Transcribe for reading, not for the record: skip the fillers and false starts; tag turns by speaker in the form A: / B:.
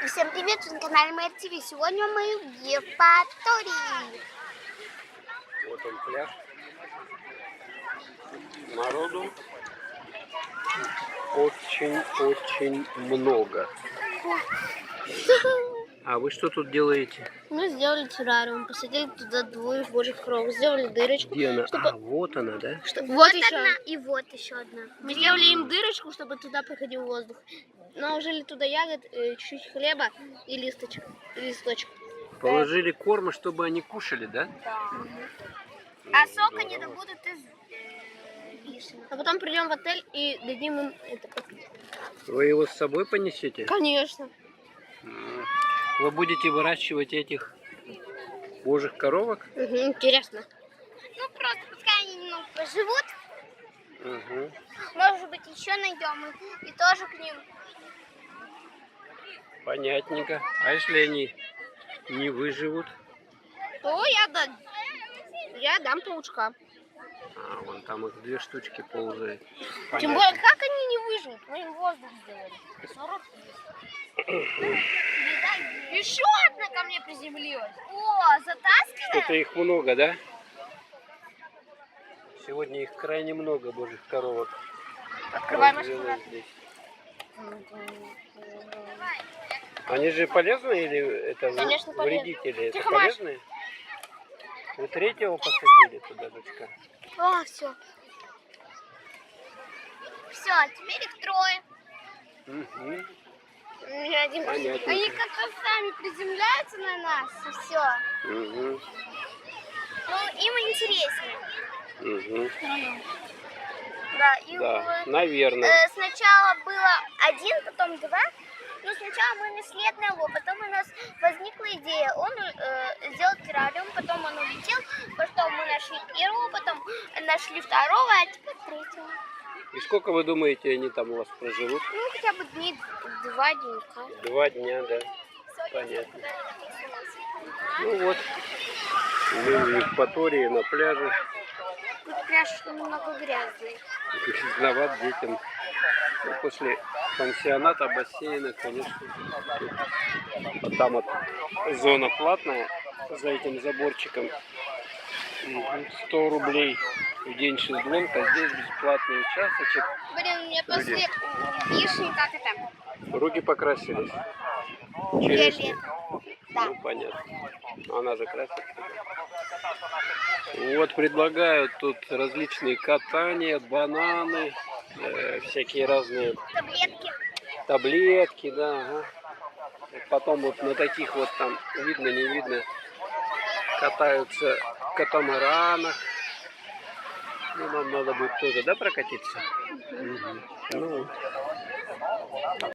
A: Всем привет, на канале Мэр ТВ. Сегодня мы в Евпатории.
B: Вот он пляж. Народу очень много. А вы что тут делаете?
A: Мы сделали террариум, посадили туда двух божьих коров, сделали дырочку.
B: Где она?
A: Чтобы...
B: А, вот она, да?
A: Вот еще одна и вот еще одна.
C: Мы сделали им дырочку, чтобы туда проходил воздух. Наложили туда ягод, чуть-чуть хлеба и листочек.
B: Положили корма, чтобы они кушали, да?
A: Да. А сок они добудут из вишни.
C: А потом придем в отель и дадим им это попить.
B: Вы его с собой понесете?
C: Конечно.
B: Вы будете выращивать этих божьих коровок?
C: Интересно.
A: Ну просто пускай они немного поживут.
B: Угу.
A: Может быть еще найдем и тоже к ним.
B: Понятненько. А если они не выживут?
C: То я дам паучка.
B: А, вон там их 2 штучки ползают.
C: Тем более, как они не выживут? Мы им воздух сделали. Еще одна ко мне приземлилась.
A: О, затаскиваем?
B: Что-то их много, да? Сегодня их крайне много, божьих коровок.
C: Открывай
B: Развелось
C: машину.
B: здесь. Они же полезные или это
C: Конечно,
B: вредители? Это
C: Тихо, Маш.
B: полезные? Вы третьего посадили туда, дочка?
A: О, все. Все, теперь их трое.
B: Угу.
C: Понятно.
A: Они как-то сами приземляются на нас, и все.
B: Угу.
A: Ну, им интереснее.
B: Угу.
A: Да, их
B: Да, наверное.
A: сначала было 1, потом 2. Но сначала мы нашли одного, потом у нас возникла идея. Он сделал террариум, потом он улетел, потом мы нашли первого, потом нашли второго, а теперь третьего.
B: И сколько вы думаете, они там у вас проживут?
A: Ну, хотя бы дней 2 денька.
B: 2 дня, да. Понятно. Ну вот, мы в Евпатории на пляже.
A: Тут пляж немного грязный.
B: Грязноват детям. Ну, после пансионата, бассейна, конечно. А там вот зона платная за этим заборчиком. 100 рублей в день шезлонг, а здесь бесплатный участочек.
A: Блин, мне после вишни, как это?
B: Руки покрасились. Черешня.
A: Да.
B: Ну, понятно. Она же красится. Вот предлагают тут различные катания, бананы, всякие разные таблетки, да. Ага. Потом вот на таких вот там видно, не видно, катаются в катамаранах. Ну, нам надо будет тоже, да, прокатиться? Угу. Ну,